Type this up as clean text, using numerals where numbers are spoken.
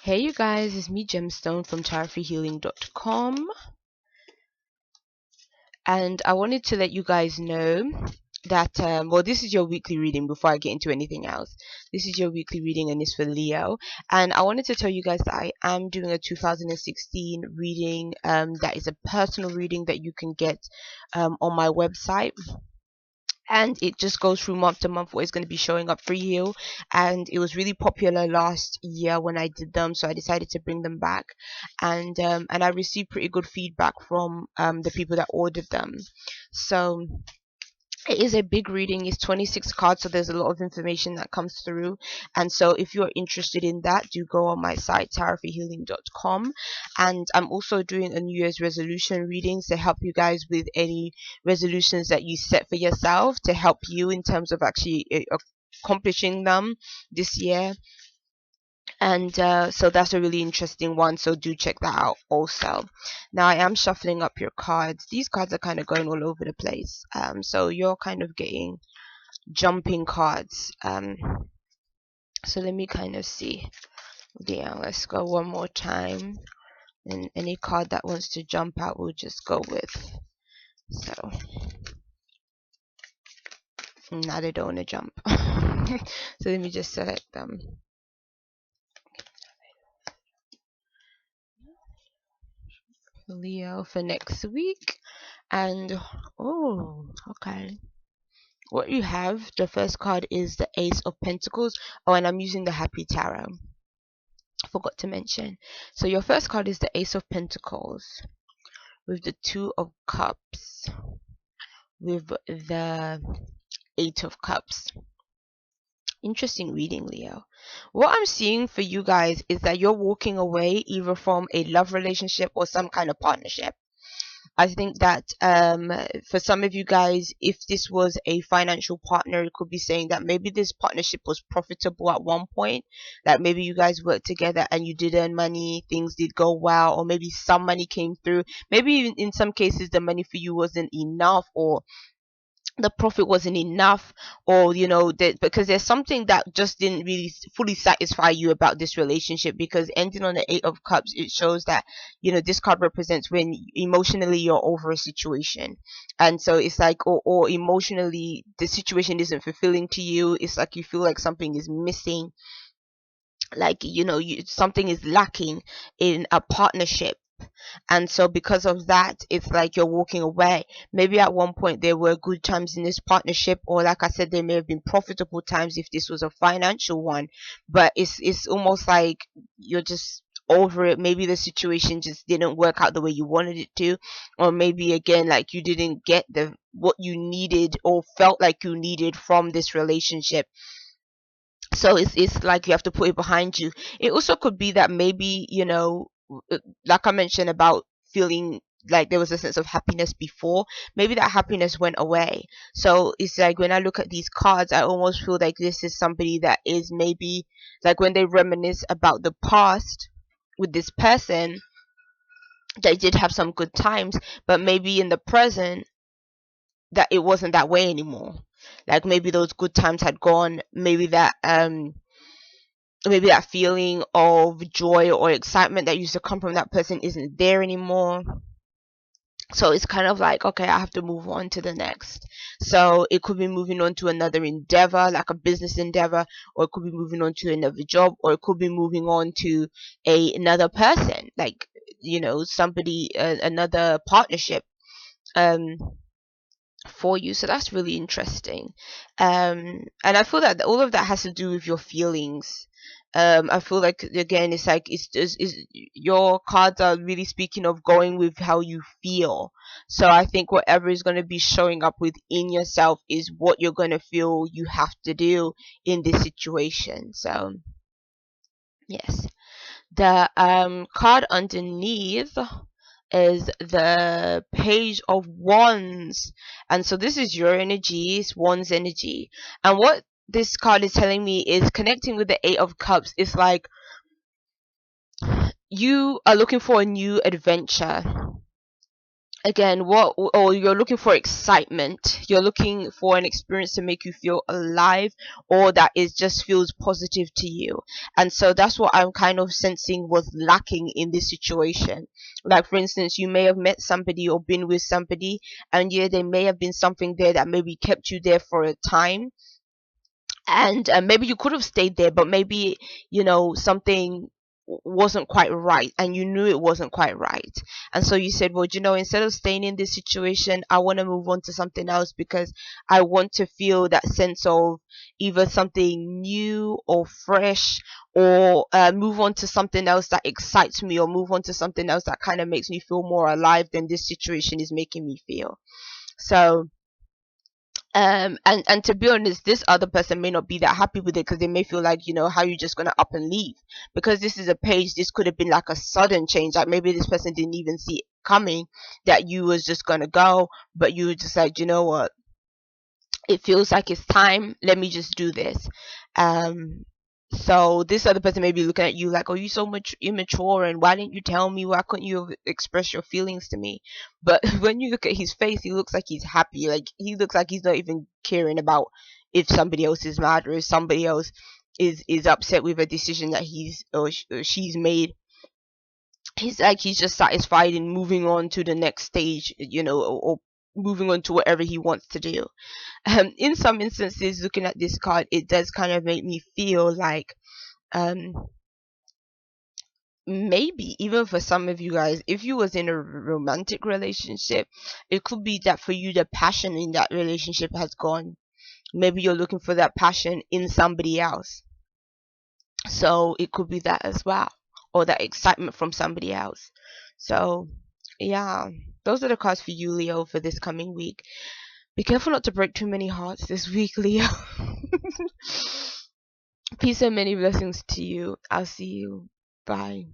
Hey you guys, it's me Gemstone from tarotfreehealing.com, and I wanted to let you guys know that well, this is your weekly reading. Before I get into anything else, this is your weekly reading and it's for Leo. And I wanted to tell you guys that I am doing a 2016 reading that is a personal reading that you can get on my website, and it just goes through month to month what is going to be showing up for you. And it was really popular last year when I did them, so I decided to bring them back. And I received pretty good feedback from the people that ordered them. So it is a big reading. It's 26 cards, so there's a lot of information that comes through. And so if you're interested in that, do go on my site tarotfreehealing.com. And I'm also doing a New Year's resolution readings to help you guys with any resolutions that you set for yourself, to help you in terms of actually accomplishing them this year. And so that's a really interesting one, so do check that out also. Now I am shuffling up your cards. These cards are kind of going all over the place, so you're kind of getting jumping cards. So let me kind of see. Yeah, let's go one more time, and any card that wants to jump out we'll just go with. So now they don't want to jump. So let me just select them. Leo for next week. And oh, okay, what you have, the first card is the Ace of Pentacles. Oh, and I'm using the Happy Tarot, forgot to mention. So your first card is the Ace of Pentacles with the Two of Cups, with the Eight of Cups. Interesting reading, Leo. What I'm seeing for you guys is that you're walking away either from a love relationship or some kind of partnership. I think that for some of you guys, if this was a financial partner, it could be saying that maybe this partnership was profitable at one point. That maybe you guys worked together and you did earn money, things did go well, or maybe some money came through. Maybe in some cases the money for you wasn't enough, or the profit wasn't enough, or that, because there's something that just didn't really fully satisfy you about this relationship. Because ending on the Eight of Cups, it shows that this card represents when emotionally you're over a situation, and so it's like, or emotionally the situation isn't fulfilling to you. It's like you feel like something is missing, like something is lacking in a partnership. And so because of that, it's like you're walking away. Maybe at one point there were good times in this partnership, or like I said, there may have been profitable times if this was a financial one, but it's almost like you're just over it. Maybe the situation just didn't work out the way you wanted it to, or maybe again, like you didn't get what you needed or felt like you needed from this relationship. So it's like you have to put it behind you. It also could be that maybe like I mentioned about feeling like there was a sense of happiness before, maybe that happiness went away. So it's like when I look at these cards, I almost feel like this is somebody that is maybe like, when they reminisce about the past with this person, they did have some good times, but maybe in the present that it wasn't that way anymore. Like maybe those good times had gone. Maybe that feeling of joy or excitement that used to come from that person isn't there anymore. So it's kind of like, okay, I have to move on to the next. So it could be moving on to another endeavor, like a business endeavor, or it could be moving on to another job, or it could be moving on to another person, like somebody, another partnership for you. So that's really interesting. And I feel that all of that has to do with your feelings. I feel like, again, it's like it's your cards are really speaking of going with how you feel. So I think whatever is going to be showing up within yourself is what you're going to feel you have to do in this situation. So yes, the card underneath is the Page of Wands, and so this is your energy, it's Wands energy. And what this card is telling me is connecting with the Eight of Cups. It's like you are looking for a new adventure, again, what, or you're looking for excitement, you're looking for an experience to make you feel alive, or that it just feels positive to you. And so that's what I'm kind of sensing was lacking in this situation. Like, for instance, you may have met somebody or been with somebody, and yeah, there may have been something there that maybe kept you there for a time, and maybe you could have stayed there, but maybe, something wasn't quite right, and you knew it wasn't quite right. And so you said, well, instead of staying in this situation, I want to move on to something else, because I want to feel that sense of either something new or fresh, or move on to something else that excites me, or move on to something else that kind of makes me feel more alive than this situation is making me feel. So and to be honest, this other person may not be that happy with it, because they may feel like, how you just gonna up and leave, because this is a page. This could have been like a sudden change, like maybe this person didn't even see it coming, that you was just gonna go, but you were just like, you know what, it feels like it's time, let me just do this. Um so this other person may be looking at you like, oh, you so much immature, and why didn't you tell me, why couldn't you have expressed your feelings to me? But when you look at his face, he looks like he's happy, like he looks like he's not even caring about if somebody else is mad, or if somebody else is upset with a decision that he's or she's made. He's like, he's just satisfied in moving on to the next stage, or moving on to whatever he wants to do. In some instances, looking at this card, it does kind of make me feel like, um, maybe even for some of you guys, if you was in a romantic relationship, it could be that for you, the passion in that relationship has gone. Maybe you're looking for that passion in somebody else. So it could be that as well, or that excitement from somebody else. So yeah, those are the cards for you, Leo, for this coming week. Be careful not to break too many hearts this week, Leo. Peace and many blessings to you. I'll see you. Bye.